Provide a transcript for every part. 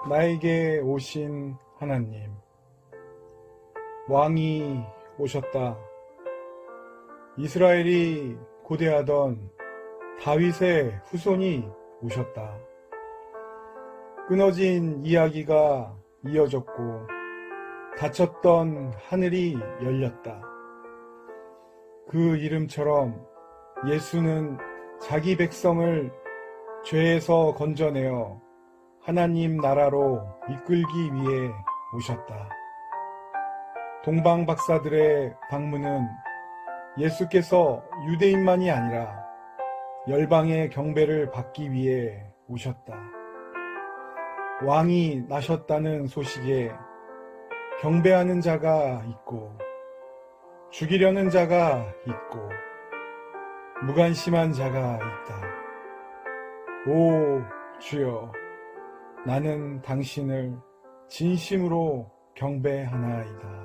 나에게 오신 하나님, 왕이 오셨다. 이스라엘이 고대하던 다윗의 후손이 오셨다. 끊어진 이야기가 이어졌고 닫혔던 하늘이 열렸다. 그 이름처럼 예수는 자기 백성을 죄에서 건져내어 하나님 나라로 이끌기 위해 오셨다. 동방 박사들의 방문은 예수께서 유대인만이 아니라 열방의 경배를 받기 위해 오셨다. 왕이 나셨다는 소식에 경배하는 자가 있고 죽이려는 자가 있고 무관심한 자가 있다. 오 주여, 나는 당신을 진심으로 경배하나이다.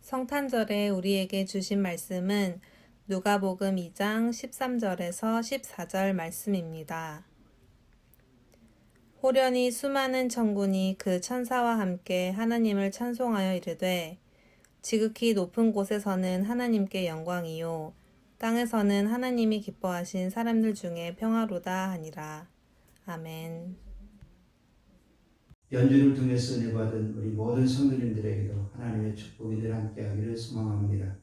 성탄절에 우리에게 주신 말씀은 누가복음 2장 13절에서 14절 말씀입니다. 호련히 수많은 천군이 그 천사와 함께 하나님을 찬송하여 이르되 지극히 높은 곳에서는 하나님께 영광이요 땅에서는 하나님이 기뻐하신 사람들 중에 평화로다 하니라. 아멘. 연주를 통해서 은혜받은 우리 모든 성도님들에게도 하나님의 축복이 늘 함께하기를 소망합니다.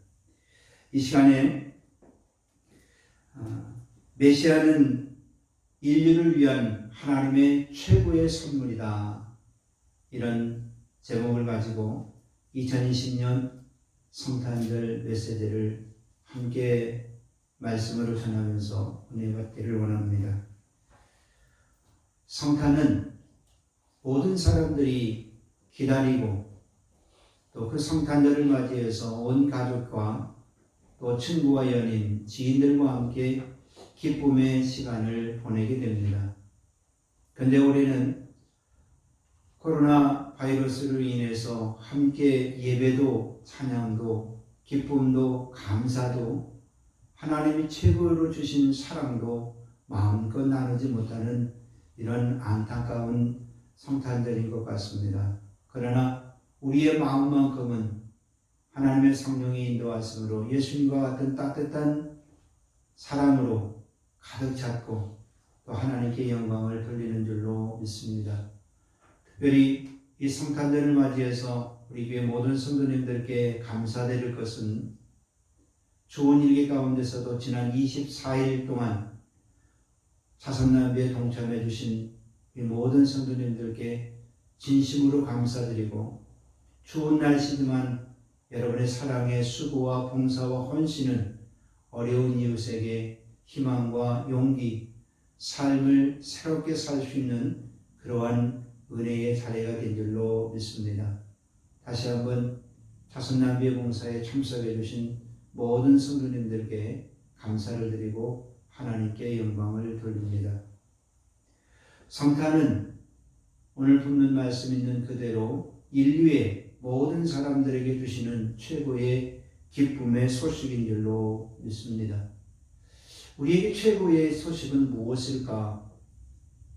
이 시간에 메시아는 인류를 위한 하나님의 최고의 선물이다, 이런 제목을 가지고 2020년 성탄절 메시지를 함께 말씀으로 전하면서 은혜 받기를 원합니다. 성탄은 모든 사람들이 기다리고 또 그 성탄절을 맞이해서 온 가족과 또 친구와 연인, 지인들과 함께 기쁨의 시간을 보내게 됩니다. 그런데 올해는 코로나 바이러스로 인해서 함께 예배도 찬양도 기쁨도 감사도 하나님이 최고로 주신 사랑도 마음껏 나누지 못하는 이런 안타까운 성탄절인 것 같습니다. 그러나 우리의 마음만큼은 하나님의 성령의 인도하심으로 예수님과 같은 따뜻한 사랑으로 가득 찼고 또 하나님께 영광을 돌리는 줄로 믿습니다. 특별히 이 성탄절을 맞이해서 우리 교회 모든 성도님들께 감사드릴 것은 좋은 일기 가운데서도 지난 24일 동안 자선나비에 동참해 주신 이 모든 성도님들께 진심으로 감사드리고, 추운 날씨지만 여러분의 사랑의 수고와 봉사와 헌신은 어려운 이웃에게 희망과 용기, 삶을 새롭게 살 수 있는 그러한 은혜의 자리가 된 줄로 믿습니다. 다시 한번 자선나비의 봉사에 참석해 주신 모든 성도님들께 감사를 드리고 하나님께 영광을 돌립니다. 성탄은 오늘 붙는 말씀 있는 그대로 인류의 모든 사람들에게 주시는 최고의 기쁨의 소식인 줄로 믿습니다. 우리에게 최고의 소식은 무엇일까?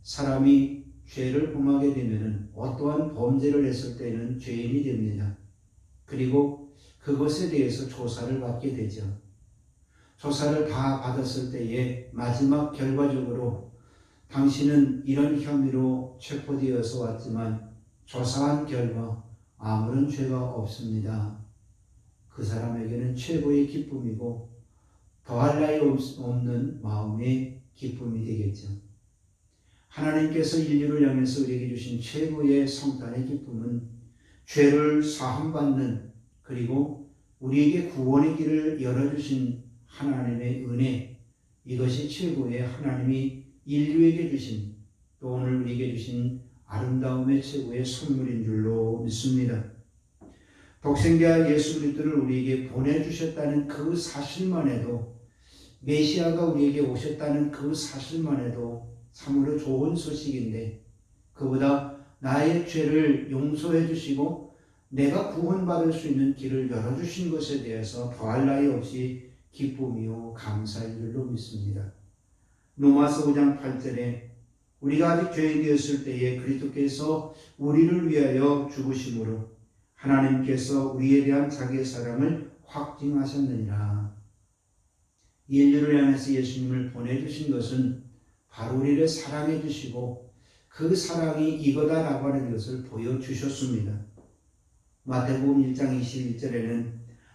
사람이 죄를 범하게 되면 어떠한 범죄를 했을 때는 죄인이 됩니다. 그리고 그것에 대해서 조사를 받게 되죠. 조사를 다 받았을 때에 마지막 결과적으로 당신은 이런 혐의로 체포되어서 왔지만 조사한 결과 아무런 죄가 없습니다. 그 사람에게는 최고의 기쁨이고 더할 나위 없는 마음의 기쁨이 되겠죠. 하나님께서 인류를 향해서 우리에게 주신 최고의 성탄의 기쁨은 죄를 사함받는, 그리고 우리에게 구원의 길을 열어주신 하나님의 은혜, 이것이 최고의 하나님이 인류에게 주신, 또 오늘 우리에게 주신 아름다움의 최고의 선물인 줄로 믿습니다. 독생자 예수 그리스도를 우리에게 보내주셨다는 그 사실만 해도, 메시아가 우리에게 오셨다는 그 사실만 해도 참으로 좋은 소식인데, 그보다 나의 죄를 용서해 주시고 내가 구원받을 수 있는 길을 열어주신 것에 대해서 더할 나위 없이 기쁨이요 감사인 줄로 믿습니다. 로마서 5장 8절에 우리가 아직 죄인 되었을 때에 그리스도께서 우리를 위하여 죽으심으로 하나님께서 우리에 대한 자기의 사랑을 확증하셨느니라. 인류를 향해서 예수님을 보내주신 것은 바로 우리를 사랑해 주시고 그 사랑이 이거다라고 하는 것을 보여주셨습니다. 마태복음 1장 21절에는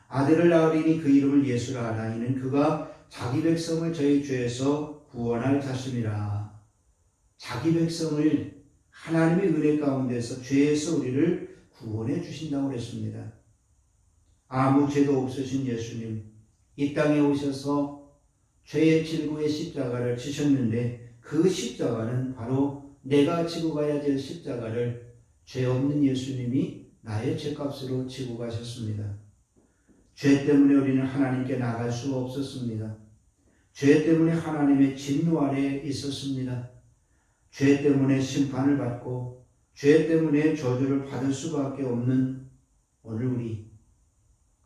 아들을 낳으리니 그 이름을 예수라 하라. 이는 그가 자기 백성을 저희 죄에서 구원할 자심이라. 자기 백성을 하나님의 은혜 가운데서 죄에서 우리를 구원해 주신다고 했습니다. 아무 죄도 없으신 예수님, 이 땅에 오셔서 죄의 질고의 십자가를 지셨는데, 그 십자가는 바로 내가 지고 가야 될 십자가를 죄 없는 예수님이 나의 죄값으로 지고 가셨습니다. 죄 때문에 우리는 하나님께 나갈 수가 없었습니다. 죄 때문에 하나님의 진노 아래 있었습니다. 죄 때문에 심판을 받고 죄 때문에 저주를 받을 수밖에 없는 오늘 우리,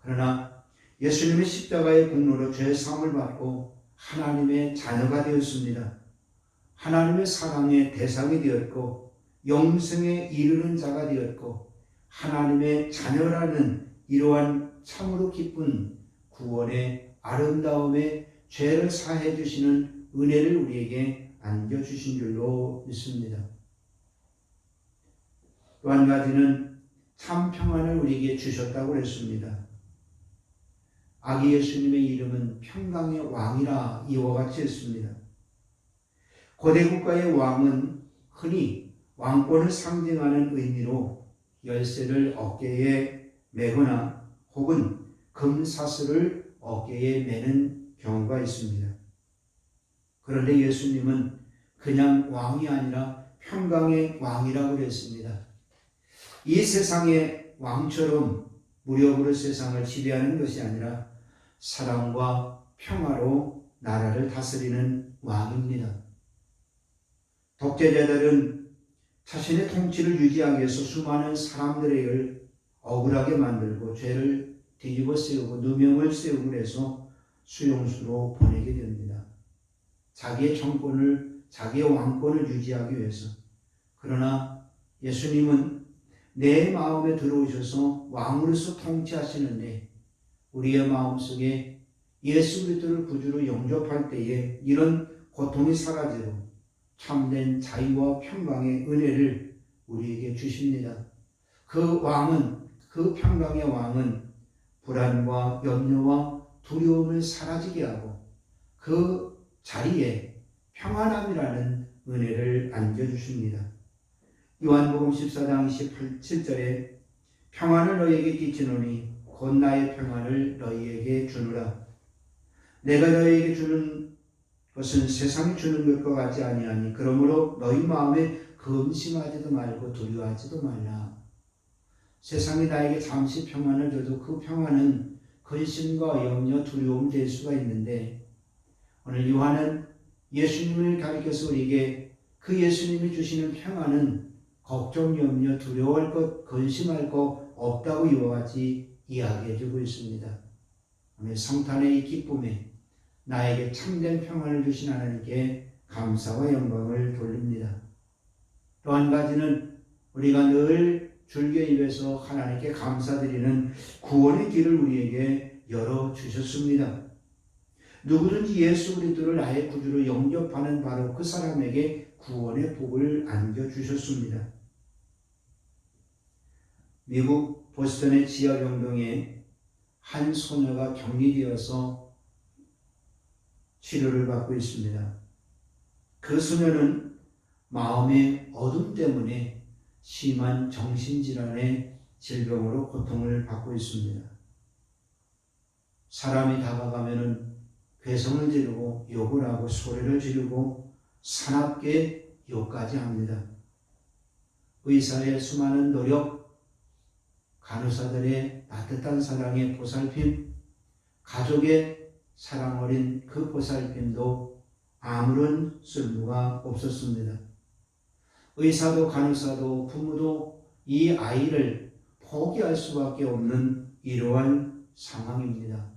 그러나 예수님의 십자가의 공로로 죄 사함을 받고 하나님의 자녀가 되었습니다. 하나님의 사랑의 대상이 되었고 영생에 이르는 자가 되었고 하나님의 자녀라는 이러한 참으로 기쁜 구원의 아름다움에 죄를 사해 주시는 은혜를 우리에게 안겨주신 줄로 믿습니다. 또 한 가지는 참 평안을 우리에게 주셨다고 했습니다. 아기 예수님의 이름은 평강의 왕이라 이와 같이 했습니다. 고대 국가의 왕은 흔히 왕권을 상징하는 의미로 열쇠를 어깨에 매거나 혹은 금사슬을 어깨에 매는 경우가 있습니다. 그런데 예수님은 그냥 왕이 아니라 평강의 왕이라고 그랬습니다. 이 세상의 왕처럼 무력으로 세상을 지배하는 것이 아니라 사랑과 평화로 나라를 다스리는 왕입니다. 독재자들은 자신의 통치를 유지하기 위해서 수많은 사람들을 억울하게 만들고 죄를 뒤집어 세우고 누명을 세우고 해서 수용소로 보내게 됩니다. 자기의 정권을, 자기의 왕권을 유지하기 위해서. 그러나 예수님은 내 마음에 들어오셔서 왕으로서 통치하시는데 우리의 마음속에 예수 그리스도를 구주로 영접할 때에 이런 고통이 사라지고 참된 자유와 평강의 은혜를 우리에게 주십니다. 그 왕은, 그 평강의 왕은 불안과 염려와 두려움을 사라지게 하고 그 자리에 평안함이라는 은혜를 안겨주십니다. 요한복음 14장 27절에 평안을 너희에게 끼치노니 곧 나의 평안을 너희에게 주노라. 내가 너희에게 주는 것은 세상이 주는 것과 같지 아니하니 그러므로 너희 마음에 근심하지도 말고 두려워하지도 말라. 세상이 나에게 잠시 평안을 줘도 그 평안은 근심과 염려, 두려움이 될 수가 있는데 오늘 요한은 예수님을 가리켜서 우리에게 그 예수님이 주시는 평안은 걱정, 염려, 두려워할 것, 근심할 것 없다고 이와 같이 이야기해주고 있습니다. 오늘 성탄의 이 기쁨에 나에게 참된 평안을 주신 하나님께 감사와 영광을 돌립니다. 또 한 가지는 우리가 늘 줄겨 입에서 하나님께 감사드리는 구원의 길을 우리에게 열어주셨습니다. 누구든지 예수 그리스도를 나의 구주로 영접하는 바로 그 사람에게 구원의 복을 안겨주셨습니다. 미국 보스턴의 지하병동에 한 소녀가 격리되어서 치료를 받고 있습니다. 그 소녀는 마음의 어둠 때문에 심한 정신질환의 질병으로 고통을 받고 있습니다. 사람이 다가가면은 괴성을 지르고 욕을 하고 소리를 지르고 사납게 욕까지 합니다. 의사의 수많은 노력, 간호사들의 따뜻한 사랑의 보살핌, 가족의 사랑 어린 그 보살핌도 아무런 쓸모가 없었습니다. 의사도 간호사도 부모도 이 아이를 포기할 수밖에 없는 이러한 상황입니다.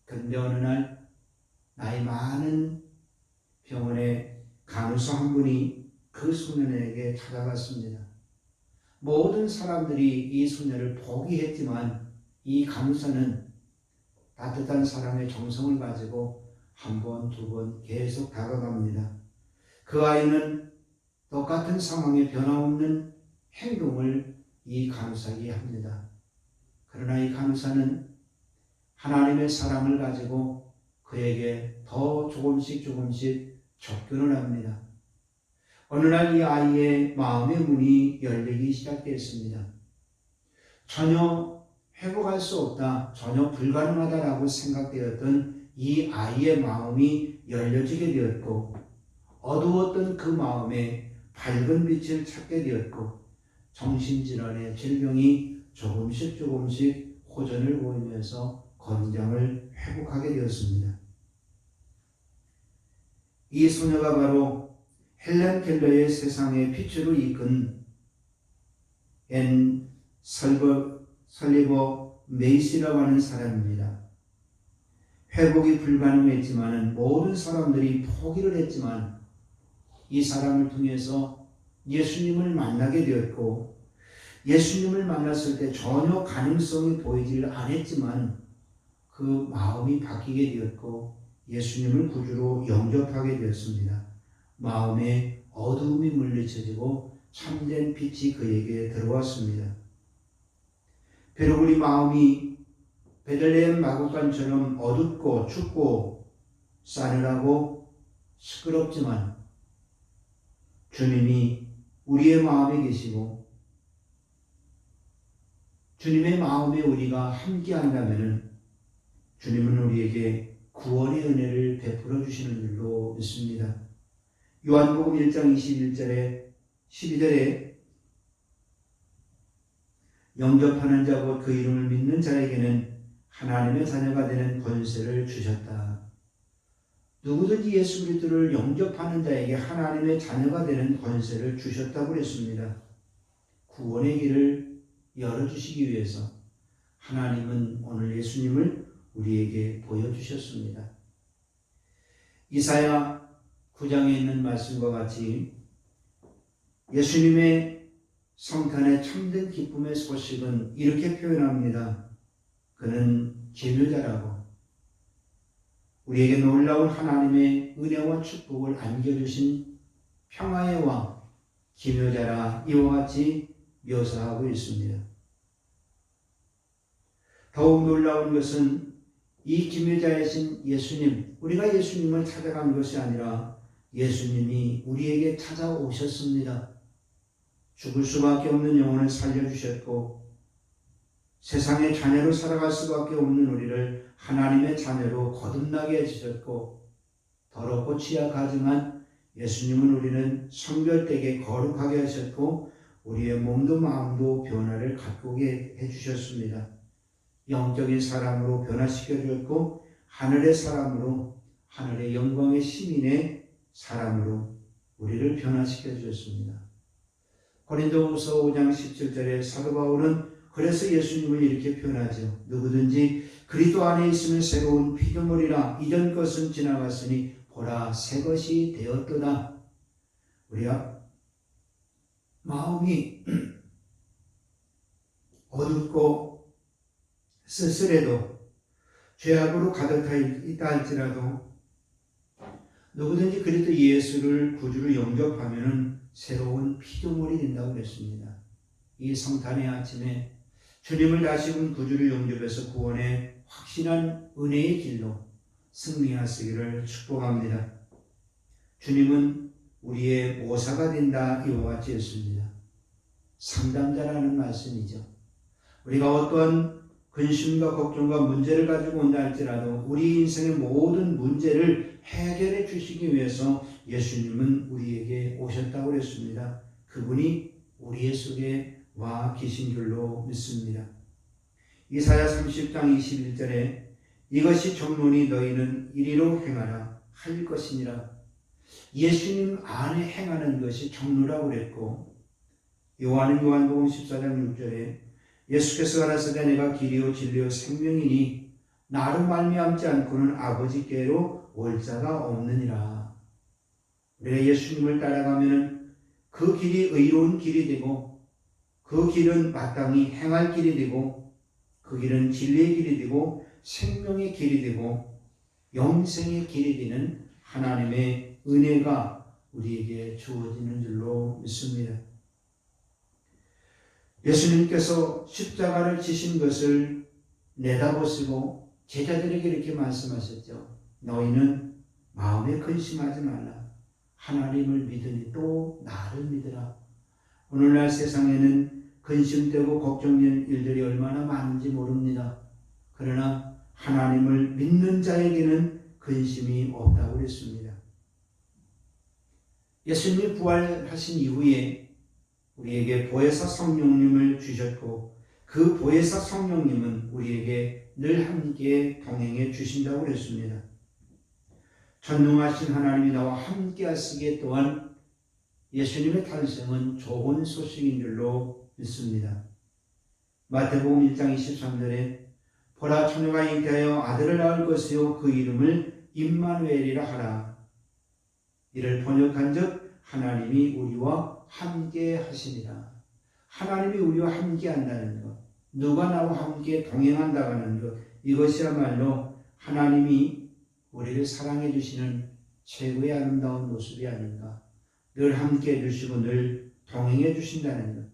그런데 어느 날 나이 많은 병원의 간호사 한 분이 그 소년에게 찾아갔습니다. 모든 사람들이 이 소녀를 포기했지만 이 간호사는 따뜻한 사랑의 정성을 가지고 한 번, 두 번 계속 다가갑니다. 그 아이는 똑같은 상황에 변함없는 행동을 이 간호사에게 합니다. 그러나 이 간호사는 하나님의 사랑을 가지고 그에게 더 조금씩 접근을 합니다. 어느 날 이 아이의 마음의 문이 열리기 시작했습니다. 전혀 회복할 수 없다, 전혀 불가능하다라고 생각되었던 이 아이의 마음이 열려지게 되었고 어두웠던 그 마음에 밝은 빛을 찾게 되었고 정신질환의 질병이 조금씩 호전을 보이면서 건장을 회복하게 되었습니다. 이 소녀가 바로 헬렌 켈러의 세상의 빛으로 이끈 앤 설리버 메시라고 하는 사람입니다. 회복이 불가능했지만 모든 사람들이 포기를 했지만 이 사람을 통해서 예수님을 만나게 되었고, 예수님을 만났을 때 전혀 가능성이 보이지를 않았지만 그 마음이 바뀌게 되었고 예수님을 구주로 영접하게 되었습니다. 마음에 어두움이 물리쳐지고 참된 빛이 그에게 들어왔습니다. 비록 우리 마음이 베들레헴 마구간처럼 어둡고 춥고 싸늘하고 시끄럽지만 주님이 우리의 마음에 계시고 주님의 마음에 우리가 함께 한다면 주님은 우리에게 구원의 은혜를 베풀어 주시는 줄로 믿습니다. 요한복음 1장 21절에 12절에 영접하는 자 곧 그 이름을 믿는 자에게는 하나님의 자녀가 되는 권세를 주셨다. 누구든지 예수 그리스도를 영접하는 자에게 하나님의 자녀가 되는 권세를 주셨다고 했습니다. 구원의 길을 열어주시기 위해서 하나님은 오늘 예수님을 우리에게 보여주셨습니다. 이사야 9장에 있는 말씀과 같이 예수님의 성탄의 참된 기쁨의 소식은 이렇게 표현합니다. 그는 기묘자라고 우리에게 놀라운 하나님의 은혜와 축복을 안겨주신 평화의 왕 기묘자라 이와 같이 묘사하고 있습니다. 더욱 놀라운 것은 이 기묘자이신 예수님, 우리가 예수님을 찾아간 것이 아니라 예수님이 우리에게 찾아오셨습니다. 죽을 수밖에 없는 영혼을 살려주셨고 세상의 자녀로 살아갈 수밖에 없는 우리를 하나님의 자녀로 거듭나게 해주셨고 더럽고 취약하지만 예수님은 우리는 성결되게 거룩하게 하셨고 우리의 몸도 마음도 변화를 가꾸게 해주셨습니다. 영적인 사람으로 변화시켜 주었고 하늘의 사람으로 하늘의 영광의 시민의 사람으로 우리를 변화시켜 주셨습니다. 고린도후서 5장 17절에 사도 바울은 그래서 예수님을 이렇게 표현하죠. 누구든지 그리스도 안에 있으면 새로운 피조물이라 이전 것은 지나갔으니 보라 새 것이 되었도다. 우리가 마음이 어둡고 쓸쓸해도 죄악으로 가득하 있다 할지라도 누구든지 그리스도 예수를 구주로 영접하면 새로운 피조물이 된다고 했습니다. 이 성탄의 아침에 주님을 다시 본 구주를 영접해서 구원의 확신한 은혜의 길로 승리하시기를 축복합니다. 주님은 우리의 모사가 된다 이와 같이 했습니다. 상담자라는 말씀이죠. 우리가 어떤 근심과 걱정과 문제를 가지고 온다 할지라도 우리 인생의 모든 문제를 해결해 주시기 위해서 예수님은 우리에게 오셨다고 했습니다. 그분이 우리의 속에 와 계신 줄로 믿습니다. 이사야 30장 21절에 이것이 정론이 너희는 이리로 행하라 할 것이니라. 예수님 안에 행하는 것이 정로라고 그랬고 요한은 요한복음 14장 6절에 예수께서 가라사대 내가 길이요 진리요 생명이니 나로 말미암지 않고는 아버지께로 올 자가 없느니라. 우리가 예수님을 따라가면 그 길이 의로운 길이 되고 그 길은 마땅히 행할 길이 되고 그 길은 진리의 길이 되고 생명의 길이 되고 영생의 길이 되는 하나님의 은혜가 우리에게 주어지는 줄로 믿습니다. 예수님께서 십자가를 지신 것을 내다보시고 제자들에게 이렇게 말씀하셨죠. 너희는 마음에 근심하지 말라. 하나님을 믿으니 또 나를 믿으라. 오늘날 세상에는 근심되고 걱정되는 일들이 얼마나 많은지 모릅니다. 그러나 하나님을 믿는 자에게는 근심이 없다고 그랬습니다. 예수님이 부활하신 이후에 우리에게 보혜사 성령님을 주셨고 그 보혜사 성령님은 우리에게 늘 함께 동행해 주신다고 그랬습니다. 전능하신 하나님이 나와 함께 하시기에 또한 예수님의 탄생은 좋은 소식인 줄로 믿습니다. 마태복음 1장 23절에 보라 처녀가 잉태하여 아들을 낳을 것이요 그 이름을 임마누엘이라 하라. 이를 번역한즉 하나님이 우리와 함께 하시니라. 하나님이 우리와 함께 한다는 것, 누가 나와 함께 동행한다는 것, 이것이야말로 하나님이 우리를 사랑해 주시는 최고의 아름다운 모습이 아닌가. 늘 함께 해주시고 늘 동행해 주신다는 것.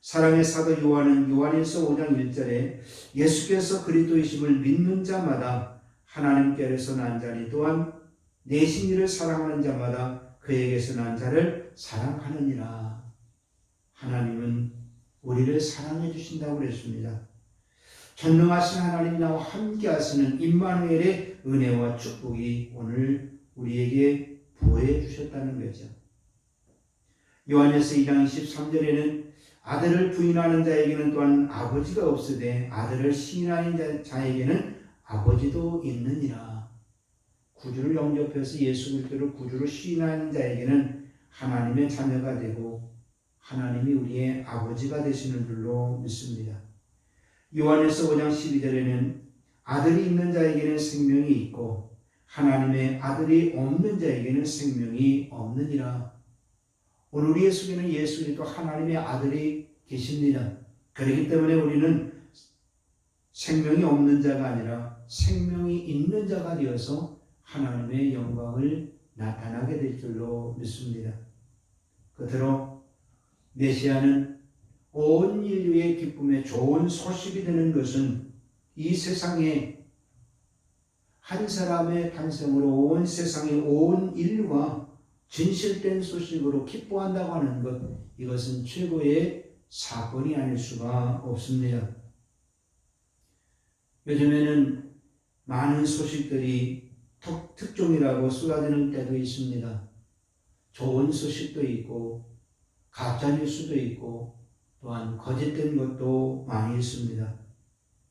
사랑의 사도 요한은 요한일서 5장 1절에 예수께서 그리스도이심을 믿는 자마다 하나님께로서 난 자니 또한 내신 이를 사랑하는 자마다 그에게서 난 자를 사랑하느니라. 하나님은 우리를 사랑해 주신다고 그랬습니다. 전능하신 하나님 나와 함께 하시는 임마누엘의 은혜와 축복이 오늘 우리에게 부어해 주셨다는 거죠. 요한일서 2장 23절에는 아들을 부인하는 자에게는 또한 아버지가 없으되 아들을 시인하는 자에게는 아버지도 있느니라. 구주를 영접해서 예수 그리스도를 구주로 시인하는 자에게는 하나님의 자녀가 되고 하나님이 우리의 아버지가 되시는 줄로 믿습니다. 요한일서 5장 12절에는 아들이 있는 자에게는 생명이 있고 하나님의 아들이 없는 자에게는 생명이 없느니라. 오늘 우리의 속에는 예수 그리스도 하나님의 아들이 계십니다. 그렇기 때문에 우리는 생명이 없는 자가 아니라 생명이 있는 자가 되어서 하나님의 영광을 나타나게 될 줄로 믿습니다. 그대로 메시아는 온 인류의 기쁨의 좋은 소식이 되는 것은 이 세상에 한 사람의 탄생으로 온 세상의 온 인류가 진실된 소식으로 기뻐한다고 하는 것, 이것은 최고의 사건이 아닐 수가 없습니다. 요즘에는 많은 소식들이 특종이라고 쏟아지는 때도 있습니다. 좋은 소식도 있고 가짜 뉴스도 있고 또한 거짓된 것도 많이 있습니다.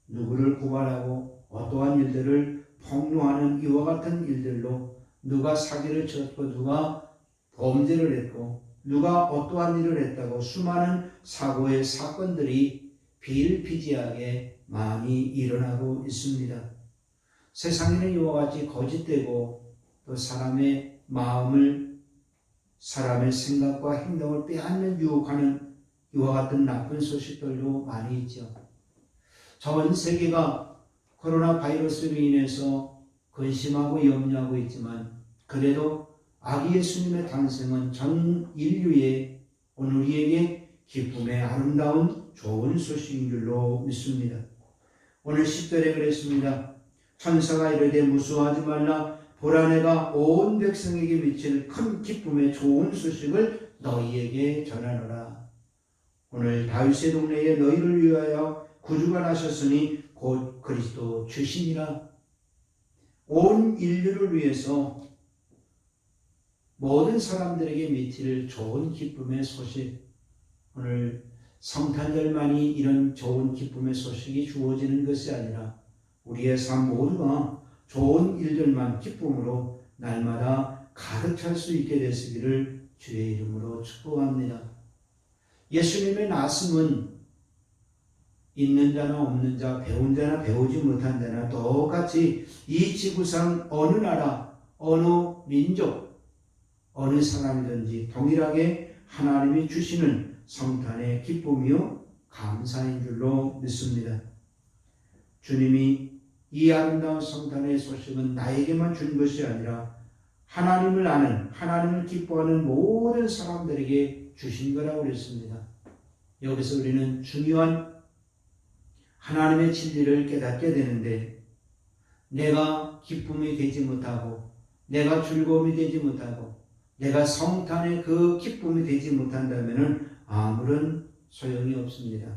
누구를 고발하고 어떠한 일들을 폭로하는 이와 같은 일들로 누가 사기를 쳤고 누가 범죄를 했고 누가 어떠한 일을 했다고 수많은 사고의 사건들이 비일비재하게 많이 일어나고 있습니다. 세상에는 이와 같이 거짓되고 또 사람의 마음을 사람의 생각과 행동을 빼앗는 유혹하는 이와 같은 나쁜 소식들도 많이 있죠. 전 세계가 코로나 바이러스로 인해서 근심하고 염려하고 있지만 그래도 아기 예수님의 탄생은 전 인류의 오늘 우리에게 기쁨의 아름다운 좋은 소식인 줄로 믿습니다. 오늘 10절에 그랬습니다. 천사가 이르되 무수하지 말라. 보라 내가 온 백성에게 미칠 큰 기쁨의 좋은 소식을 너희에게 전하노라. 오늘 다윗의 동네에 너희를 위하여 구주가 나셨으니 곧 그리스도 주시니라. 온 인류를 위해서 모든 사람들에게 미칠 좋은 기쁨의 소식, 오늘 성탄절만이 이런 좋은 기쁨의 소식이 주어지는 것이 아니라 우리의 삶 모두가 좋은 일들만 기쁨으로 날마다 가득 찰 수 있게 되시기를 주의 이름으로 축복합니다. 예수님의 나심은 있는 자나 없는 자, 배운 자나 배우지 못한 자나 똑같이 이 지구상 어느 나라, 어느 민족, 어느 사람이든지 동일하게 하나님이 주시는 성탄의 기쁨이요 감사인 줄로 믿습니다. 주님이 이 아름다운 성탄의 소식은 나에게만 준 것이 아니라 하나님을 아는, 하나님을 기뻐하는 모든 사람들에게 주신 거라고 그랬습니다. 여기서 우리는 중요한 하나님의 진리를 깨닫게 되는데, 내가 기쁨이 되지 못하고 내가 즐거움이 되지 못하고 내가 성탄의 그 기쁨이 되지 못한다면 아무런 소용이 없습니다.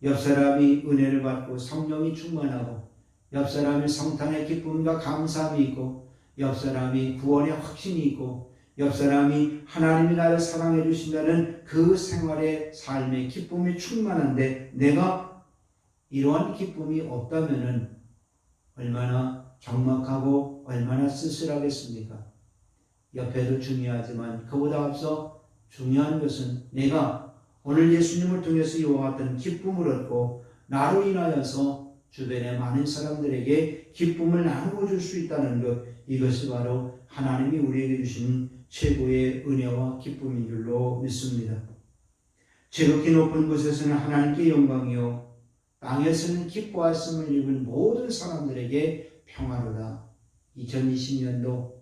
옆 사람이 은혜를 받고 성령이 충만하고 옆 사람이 성탄의 기쁨과 감사함이 있고 옆 사람이 구원의 확신이 있고 옆 사람이 하나님이 나를 사랑해 주신다는 그 생활의 삶의 기쁨이 충만한데 내가 이러한 기쁨이 없다면 얼마나 적막하고 얼마나 쓸쓸하겠습니까? 옆에도 중요하지만 그보다 앞서 중요한 것은 내가 오늘 예수님을 통해서 이와 같은 기쁨을 얻고 나로 인하여서 주변의 많은 사람들에게 기쁨을 나누어 줄 수 있다는 것, 이것이 바로 하나님이 우리에게 주신 최고의 은혜와 기쁨인 줄로 믿습니다. 지극히 높은 곳에서는 하나님께 영광이요 땅에서는 기뻐하심을 입은 모든 사람들에게 평화로다. 2020년도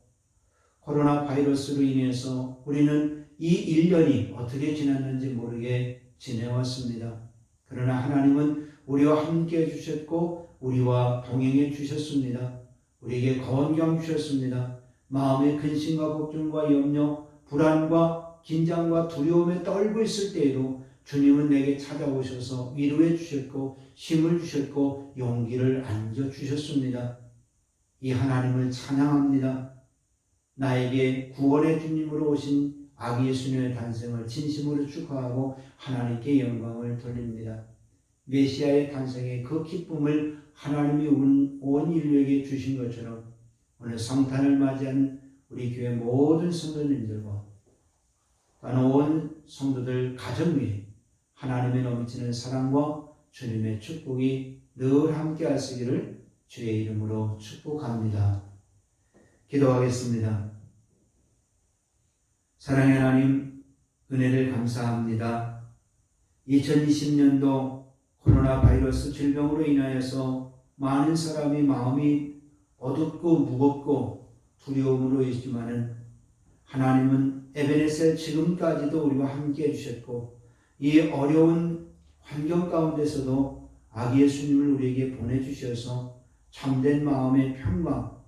코로나 바이러스로 인해서 우리는 이 1년이 어떻게 지났는지 모르게 지내왔습니다. 그러나 하나님은 우리와 함께 해주셨고 우리와 동행해 주셨습니다. 우리에게 건강 주셨습니다. 마음의 근심과 걱정과 염려, 불안과 긴장과 두려움에 떨고 있을 때에도 주님은 내게 찾아오셔서 위로해 주셨고 힘을 주셨고 용기를 안겨주셨습니다. 이 하나님을 찬양합니다. 나에게 구원의 주님으로 오신 아기 예수님의 탄생을 진심으로 축하하고 하나님께 영광을 돌립니다. 메시아의 탄생의 그 기쁨을 하나님이 온 인류에게 주신 것처럼 오늘 성탄을 맞이한 우리 교회 모든 성도님들과 또한 온 성도들 가정 위에 하나님의 넘치는 사랑과 주님의 축복이 늘 함께 하시기를 주의 이름으로 축복합니다. 기도하겠습니다. 사랑의 하나님, 은혜를 감사합니다. 2020년도 코로나 바이러스 질병으로 인하여서 많은 사람이 마음이 어둡고 무겁고 두려움으로 있지만은 하나님은 에베네셀 지금까지도 우리와 함께 해주셨고 이 어려운 환경 가운데서도 아기 예수님을 우리에게 보내주셔서 참된 마음의 평강,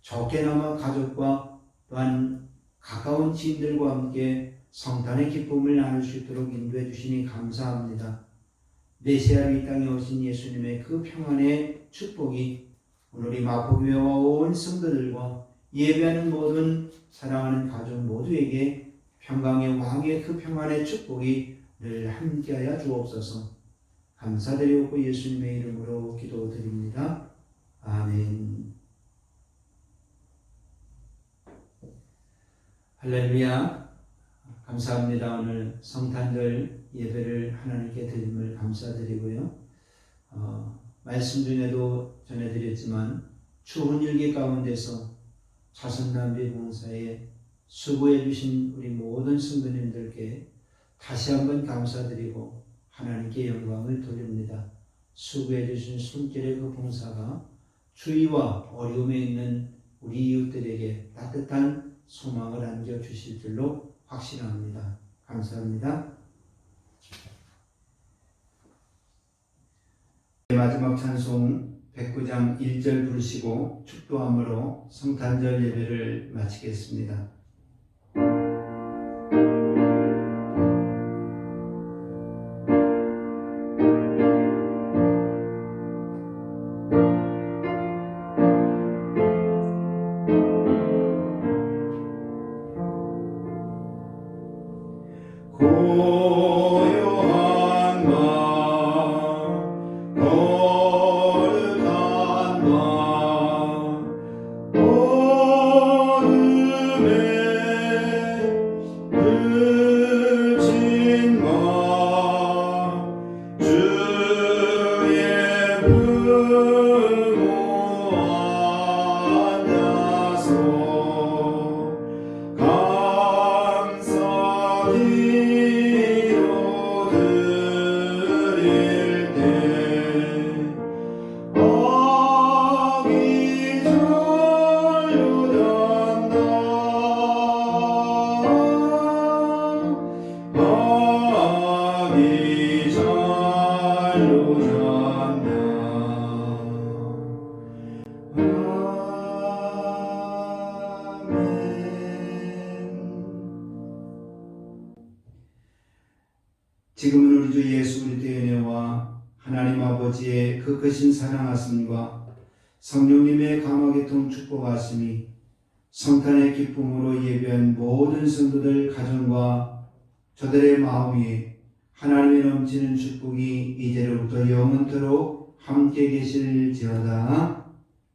적게나마 가족과 또한 가까운 지인들과 함께 성탄의 기쁨을 나눌 수 있도록 인도해 주시니 감사합니다. 메시아로 이 땅에 오신 예수님의 그 평안의 축복이 오늘 이 마포교회와 온 성도들과 예배하는 모든 사랑하는 가족 모두에게 평강의 왕의 그 평안의 축복이 늘 함께하여 주옵소서. 감사드리고 예수님의 이름으로 기도드립니다. 아멘. 할렐루야. 감사합니다. 오늘 성탄절 예배를 하나님께 드림을 감사드리고요. 말씀 중에도 전해드렸지만 추운 일기 가운데서 자선남비 봉사에 수고해 주신 우리 모든 성도님들께 다시 한번 감사드리고 하나님께 영광을 돌립니다. 수고해 주신 손길의 그 봉사가 추위와 어려움에 있는 우리 이웃들에게 따뜻한 소망을 안겨주실 줄로 확신합니다. 감사합니다. 마지막 찬송 109장 1절 부르시고 축도함으로 성탄절 예배를 마치겠습니다. 고요한 밤 거룩한 밤 어둠에 그친 밤 주의 품으로 앉아서 감사기로 드릴 때 아기 잘로 잔다 아기 잘로 잔다 지금은 우리 주 예수 그리스도의 은혜와 하나님 아버지의 그 크신 사랑하심과 성령님의 감화교통 축복하심이 성탄의 기쁨으로 예배한 모든 성도들 가정과 저들의 마음 위에 하나님의 넘치는 축복이 이제로부터 영원토록 함께 계실지어다.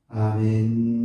아멘.